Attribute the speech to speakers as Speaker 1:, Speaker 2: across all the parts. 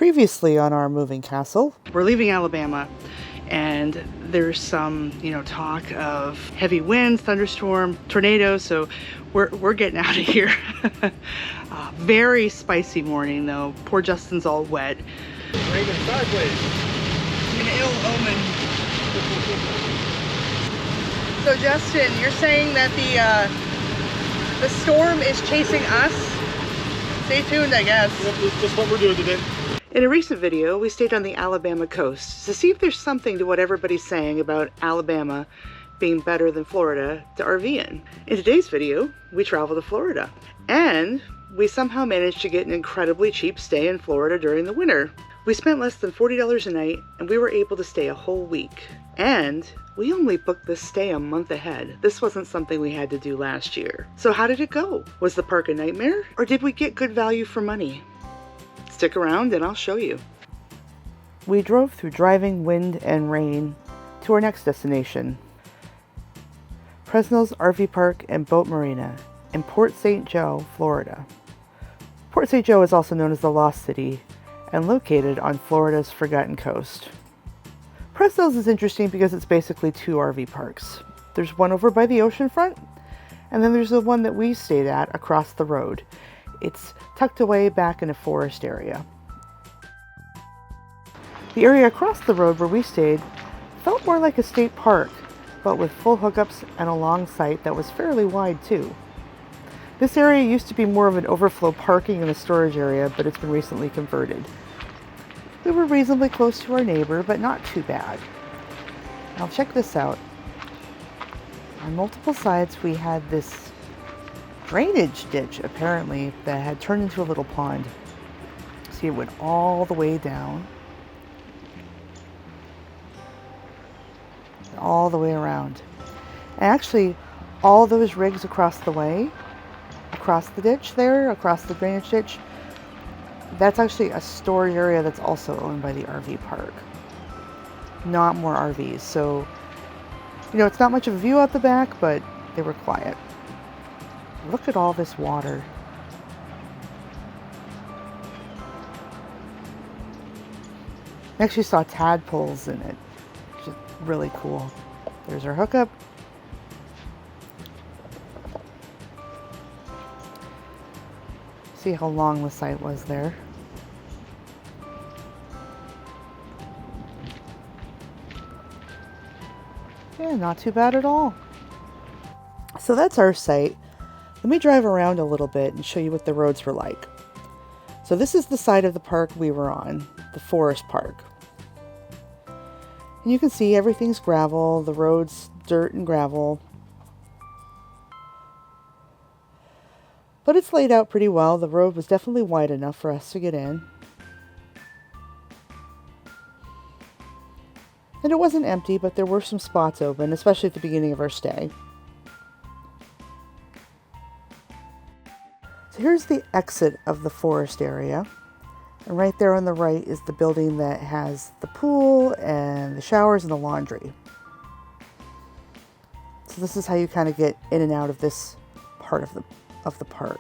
Speaker 1: Previously on our moving castle.
Speaker 2: We're leaving Alabama and there's some, talk of heavy winds, thunderstorm, tornadoes, so we're getting out of here. Very spicy morning though. Poor Justin's all wet.
Speaker 3: Raining sideways.
Speaker 2: An ill omen. So Justin, you're saying that the storm is chasing us? Stay tuned, I guess.
Speaker 3: Yep, that's just what we're doing today.
Speaker 2: In a recent video, we stayed on the Alabama coast to see if there's something to what everybody's saying about Alabama being better than Florida to RV in. In today's video, we travel to Florida, and we somehow managed to get an incredibly cheap stay in Florida during the winter. We spent less than $40 a night, and we were able to stay a whole week. And we only booked this stay a month ahead. This wasn't something we had to do last year. So how did it go? Was the park a nightmare, or did we get good value for money? Stick around and I'll show you.
Speaker 1: We drove through driving wind and rain to our next destination, Presnell's RV Park and Boat Marina in Port St. Joe, Florida. Port St. Joe is also known as the Lost City and located on Florida's Forgotten Coast. Presnell's is interesting because it's basically two RV parks. There's one over by the ocean front, and then there's the one that we stayed at across the road. It's tucked away back in a forest area. The area across the road where we stayed felt more like a state park, but with full hookups and a long site that was fairly wide too. This area used to be more of an overflow parking and a storage area, but it's been recently converted. We were reasonably close to our neighbor, but not too bad. Now check this out. On multiple sides we had this drainage ditch, apparently, that had turned into a little pond. See, it went all the way down, all the way around. And actually, all those rigs across the way, across the ditch there, across the drainage ditch, that's actually a storage area that's also owned by the RV park. Not more RVs, so, it's not much of a view out the back, but they were quiet. Look at all this water. I actually saw tadpoles in it, which is really cool. There's our hookup. See how long the site was there. Yeah, not too bad at all. So that's our site. Let me drive around a little bit and show you what the roads were like. So this is the side of the park we were on, the forest park. And you can see everything's gravel, the road's dirt and gravel. But it's laid out pretty well. The road was definitely wide enough for us to get in. And it wasn't empty, but there were some spots open, especially at the beginning of our stay. So here's the exit of the forest area. And right there on the right is the building that has the pool and the showers and the laundry. So this is how you kind of get in and out of this part of the park.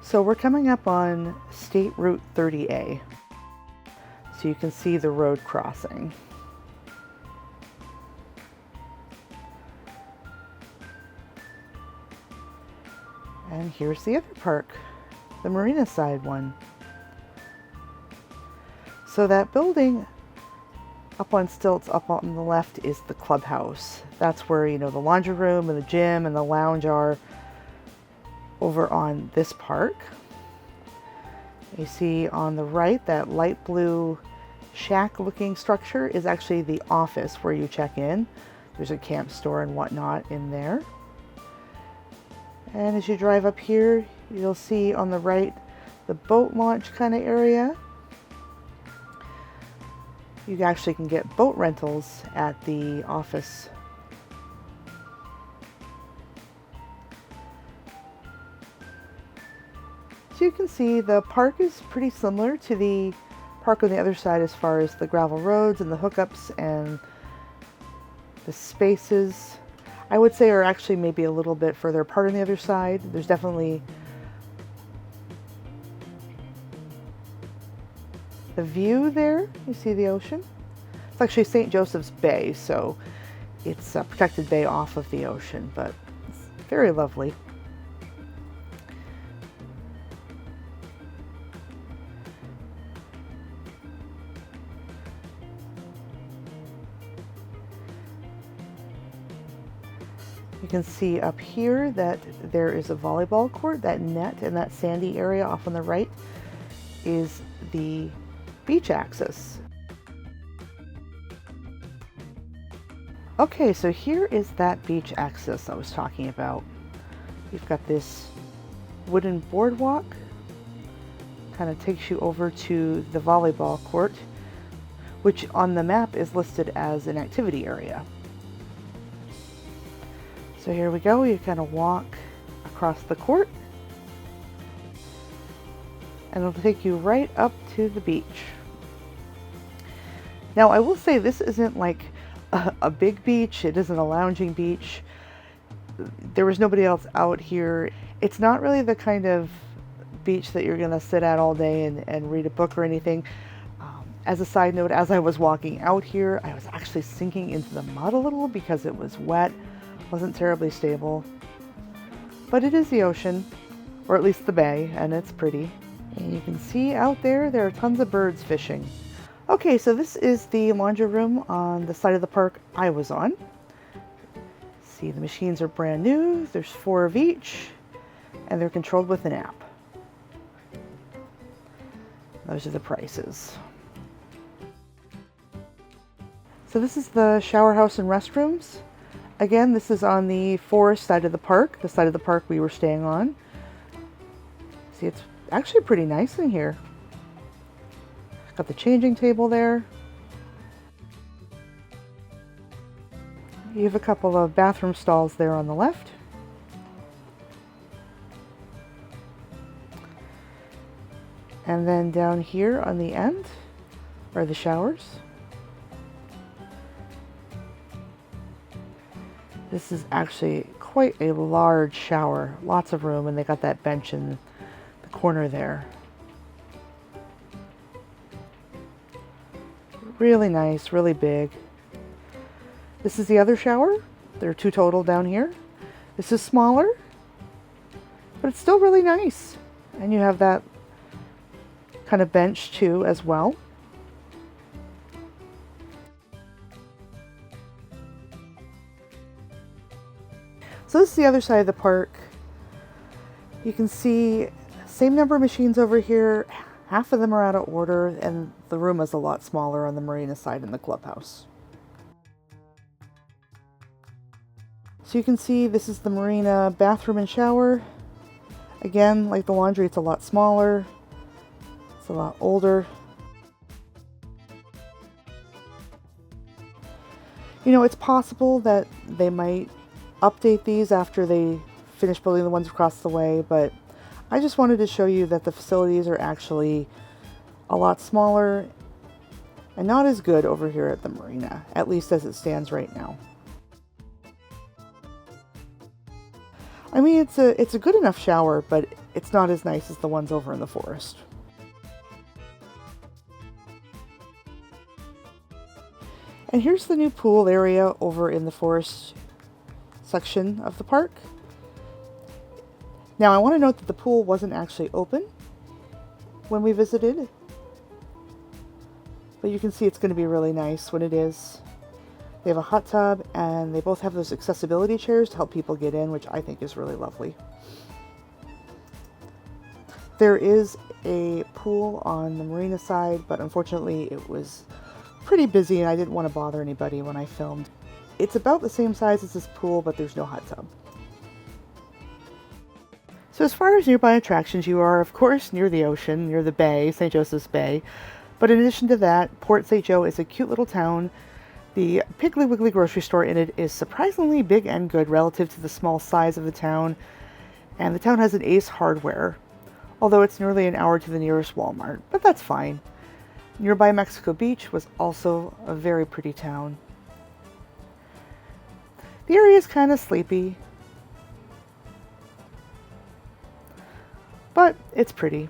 Speaker 1: So we're coming up on State Route 30A. So you can see the road crossing. And here's the other park, the Marina side one. So that building up on stilts up on the left is the clubhouse. That's where, the laundry room and the gym and the lounge are over on this park. You see on the right, that light blue shack looking structure is actually the office where you check in. There's a camp store and whatnot in there. And as you drive up here, you'll see on the right the boat launch kind of area. You actually can get boat rentals at the office. So you can see the park is pretty similar to the park on the other side as far as the gravel roads and the hookups and The spaces, I would say, are actually maybe a little bit further apart on the other side. There's definitely the view there. You see the ocean? It's actually St. Joseph's Bay, so it's a protected bay off of the ocean, but it's very lovely. You can see up here that there is a volleyball court. That net and that sandy area off on the right is the beach access. Okay, so here is that beach access I was talking about. You've got this wooden boardwalk, kind of takes you over to the volleyball court, which on the map is listed as an activity area. So here we go, you kind of walk across the court and it'll take you right up to the beach. Now I will say this isn't like a big beach, it isn't a lounging beach. There was nobody else out here. It's not really the kind of beach that you're gonna sit at all day and read a book or anything. As a side note, as I was walking out here, I was actually sinking into the mud a little because it was wet. Wasn't terribly stable, but it is the ocean, or at least the bay, and it's pretty. And you can see out there are tons of birds fishing. Okay, so this is the laundry room on the side of the park I was on. See, the machines are brand new. There's 4 of each, and they're controlled with an app. Those are the prices. So this is the shower house and restrooms. Again, this is on the forest side of the park, the side of the park we were staying on. See, it's actually pretty nice in here. Got the changing table there. You have a couple of bathroom stalls there on the left. And then down here on the end are the showers. This is actually quite a large shower, lots of room, and they got that bench in the corner there. Really nice, really big. This is the other shower. There are 2 total down here. This is smaller, but it's still really nice. And you have that kind of bench too as well. So this is the other side of the park. You can see same number of machines over here. Half of them are out of order, and the room is a lot smaller on the Marina side in the clubhouse. So you can see this is the Marina bathroom and shower. Again, like the laundry, it's a lot smaller. It's a lot older. You know, it's possible that they might update these after they finish building the ones across the way, but I just wanted to show you that the facilities are actually a lot smaller and not as good over here at the Marina, at least as it stands right now. I mean, it's a good enough shower, but it's not as nice as the ones over in the forest. And here's the new pool area over in the forest section of the park. Now I want to note that the pool wasn't actually open when we visited, but you can see it's going to be really nice when it is. They have a hot tub and they both have those accessibility chairs to help people get in, which I think is really lovely. There is a pool on the Marina side, but unfortunately it was pretty busy and I didn't want to bother anybody when I filmed. It's about the same size as this pool, but there's no hot tub. So as far as nearby attractions, you are, of course, near the ocean, near the bay, St. Joseph's Bay. But in addition to that, Port St. Joe is a cute little town. The Piggly Wiggly grocery store in it is surprisingly big and good relative to the small size of the town. And the town has an Ace Hardware, although it's nearly an hour to the nearest Walmart, but that's fine. Nearby Mexico Beach was also a very pretty town. The area is kind of sleepy, but it's pretty.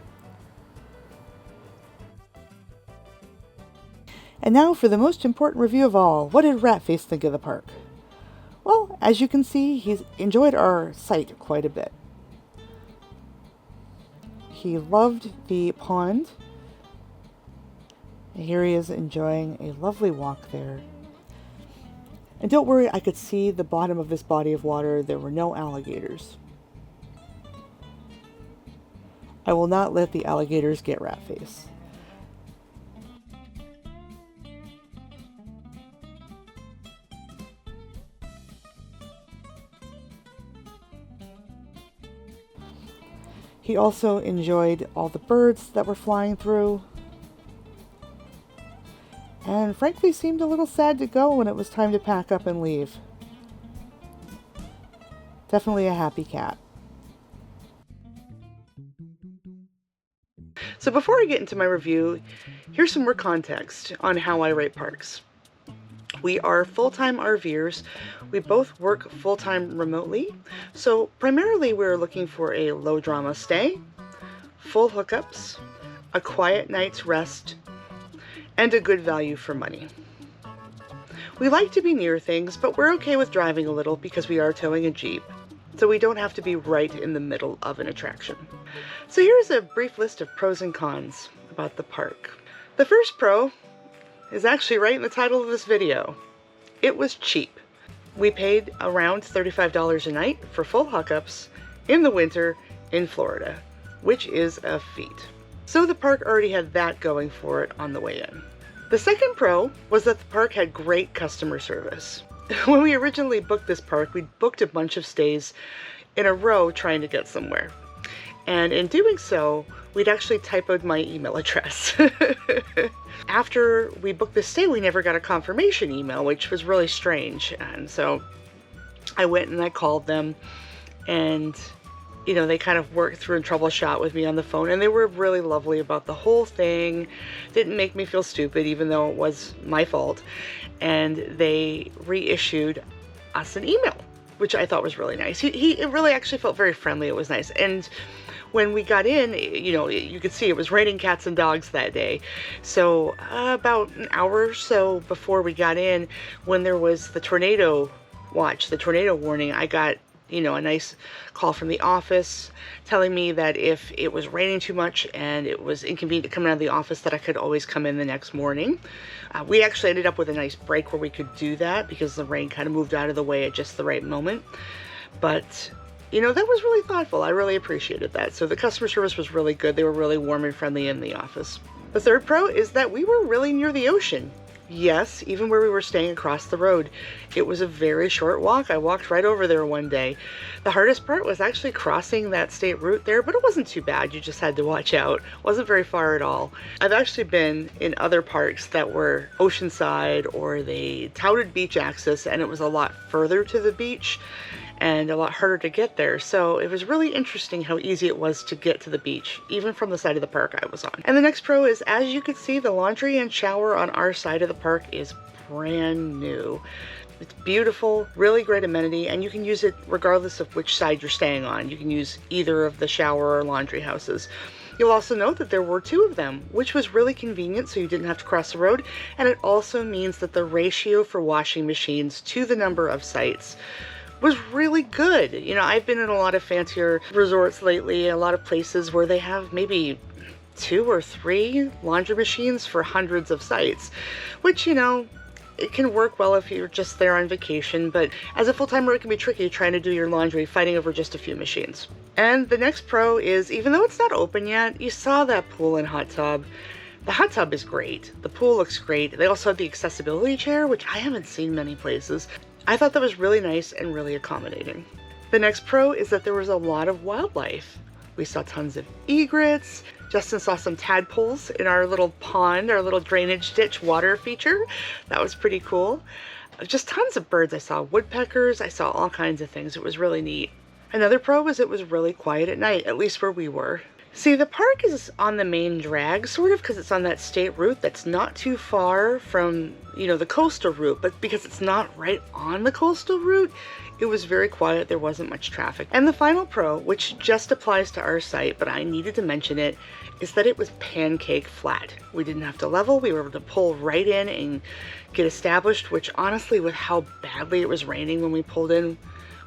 Speaker 1: And now for the most important review of all. What did Ratface think of the park? Well, as you can see, he's enjoyed our site quite a bit. He loved the pond. And here he is enjoying a lovely walk there. And don't worry, I could see the bottom of this body of water. There were no alligators. I will not let the alligators get Ratface. He also enjoyed all the birds that were flying through, and frankly seemed a little sad to go when it was time to pack up and leave. Definitely a happy cat.
Speaker 2: So before I get into my review, here's some more context on how I rate parks. We are full-time RVers. We both work full-time remotely. So primarily we're looking for a low drama stay, full hookups, a quiet night's rest, and a good value for money. We like to be near things, but we're okay with driving a little because we are towing a Jeep, so we don't have to be right in the middle of an attraction. So here's a brief list of pros and cons about the park. The first pro is actually right in the title of this video. It was cheap. We paid around $35 a night for full hookups in the winter in Florida, which is a feat. So the park already had that going for it on the way in. The second pro was that the park had great customer service. When we originally booked this park, we booked a bunch of stays in a row trying to get somewhere. And in doing so, we'd actually typoed my email address. After we booked this stay, we never got a confirmation email, which was really strange. And so I went and I called them, and you know, they kind of worked through and troubleshot with me on the phone, and they were really lovely about the whole thing. Didn't make me feel stupid, even though it was my fault. And they reissued us an email, which I thought was really nice. It really actually felt very friendly. It was nice. And when we got in, you know, you could see it was raining cats and dogs that day. So about an hour or so before we got in, when there was the tornado watch, the tornado warning, I got, you know, a nice call from the office telling me that if it was raining too much and it was inconvenient to come out of the office, that I could always come in the next morning. We actually ended up with a nice break where we could do that because the rain kind of moved out of the way at just the right moment. But you know, that was really thoughtful. I really appreciated that. So the customer service was really good. They were really warm and friendly in the office. The third pro is that we were really near the ocean. Yes, even where we were staying across the road. It was a very short walk. I walked right over there one day. The hardest part was actually crossing that state route there, but it wasn't too bad. You just had to watch out. It wasn't very far at all. I've actually been in other parks that were oceanside, or they touted beach access, and it was a lot further to the beach and a lot harder to get there. So it was really interesting how easy it was to get to the beach, even from the side of the park I was on. And the next pro is, as you can see, the laundry and shower on our side of the park is brand new. It's beautiful, really great amenity, and you can use it regardless of which side you're staying on. You can use either of the shower or laundry houses. You'll also note that there were two of them, which was really convenient, so you didn't have to cross the road. And it also means that the ratio for washing machines to the number of sites was really good. You know, I've been in a lot of fancier resorts lately, a lot of places where they have maybe 2 or 3 laundry machines for hundreds of sites, which, you know, it can work well if you're just there on vacation, but as a full-timer, it can be tricky trying to do your laundry, fighting over just a few machines. And the next pro is, even though it's not open yet, you saw that pool and hot tub. The hot tub is great. The pool looks great. They also have the accessibility chair, which I haven't seen many places. I thought that was really nice and really accommodating. The next pro is that there was a lot of wildlife. We saw tons of egrets. Justin saw some tadpoles in our little pond, our little drainage ditch water feature. That was pretty cool. Just tons of birds. I saw woodpeckers. I saw all kinds of things. It was really neat. Another pro was it was really quiet at night, at least where we were. See, the park is on the main drag, sort of, because it's on that state route that's not too far from, you know, the coastal route, but because it's not right on the coastal route, it was very quiet. There wasn't much traffic. And the final pro, which just applies to our site, but I needed to mention it, is that it was pancake flat. We didn't have to level. We were able to pull right in and get established, which honestly, with how badly it was raining when we pulled in,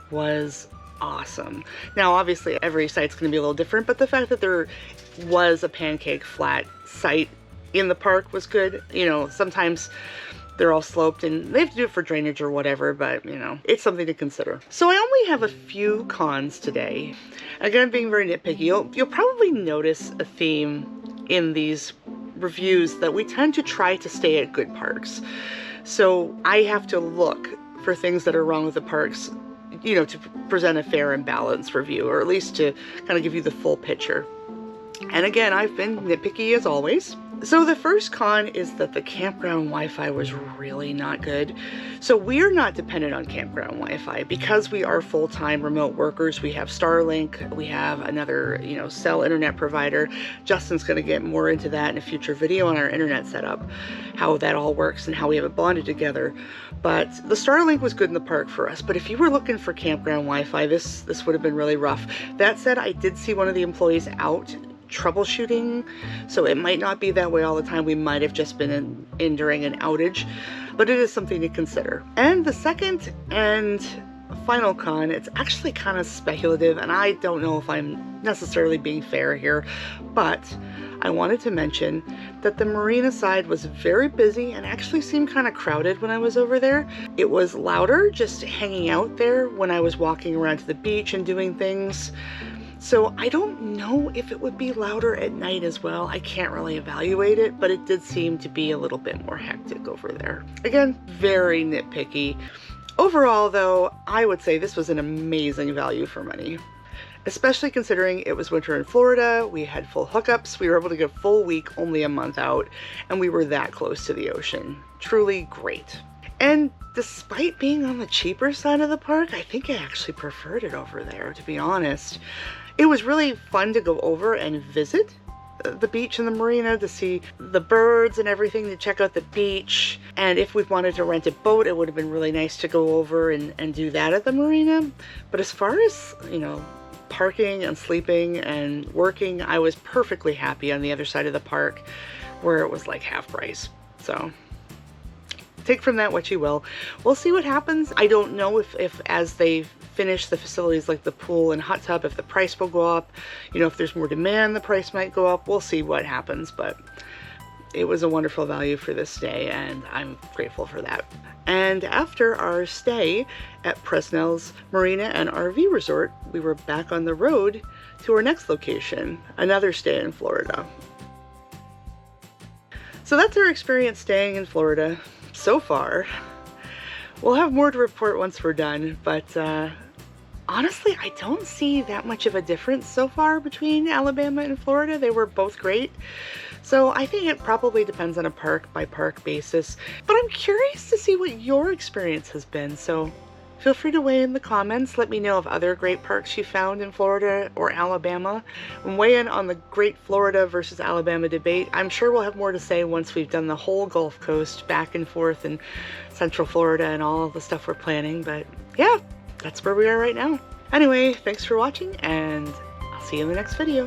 Speaker 2: was awesome. Now, obviously, every site's going to be a little different, but the fact that there was a pancake flat site in the park was good. You know, sometimes they're all sloped and they have to do it for drainage or whatever, but you know, it's something to consider. So I only have a few cons today. Again, being very nitpicky, you'll probably notice a theme in these reviews that we tend to try to stay at good parks. So I have to look for things that are wrong with the parks, you know, to present a fair and balanced review, or at least to kind of give you the full picture. And again, I've been nitpicky as always. So the first con is that the campground Wi-Fi was really not good. So we're not dependent on campground Wi-Fi because we are full-time remote workers. We have Starlink, we have another, you know, cell internet provider. Justin's going to get more into that in a future video on our internet setup, how that all works and how we have it bonded together. But the Starlink was good in the park for us. But if you were looking for campground Wi-Fi, this would have been really rough. That said, I did see one of the employees out troubleshooting, so it might not be that way all the time. We might have just been in during an outage, but it is something to consider. And the second and final con, it's actually kind of speculative, and I don't know if I'm necessarily being fair here, but I wanted to mention that the Marina side was very busy and actually seemed kind of crowded when I was over there. It was louder just hanging out there when I was walking around to the beach and doing things. So I don't know if it would be louder at night as well. I can't really evaluate it, but it did seem to be a little bit more hectic over there. Again, very nitpicky. Overall though, I would say this was an amazing value for money, especially considering it was winter in Florida. We had full hookups. We were able to get a full week only a month out, and we were that close to the ocean. Truly great. And despite being on the cheaper side of the park, I think I actually preferred it over there, to be honest. It was really fun to go over and visit the beach and the marina, to see the birds and everything, to check out the beach. And if we wanted to rent a boat, it would have been really nice to go over and do that at the marina. But as far as, you know, parking and sleeping and working, I was perfectly happy on the other side of the park where it was like half price. So take from that what you will. We'll see what happens. I don't know if as they finish the facilities like the pool and hot tub, if the price will go up. You know, if there's more demand, the price might go up. We'll see what happens, but it was a wonderful value for this stay, and I'm grateful for that. And after our stay at Presnell's Marina and RV Resort, we were back on the road to our next location, another stay in Florida. So that's our experience staying in Florida so far. We'll have more to report once we're done, but honestly, I don't see that much of a difference so far between Alabama and Florida. They were both great. So I think it probably depends on a park by park basis, but I'm curious to see what your experience has been. So feel free to weigh in the comments. Let me know of other great parks you found in Florida or Alabama, and weigh in on the great Florida versus Alabama debate. I'm sure we'll have more to say once we've done the whole Gulf Coast back and forth and Central Florida and all the stuff we're planning. But yeah, that's where we are right now. Anyway, thanks for watching, and I'll see you in the next video.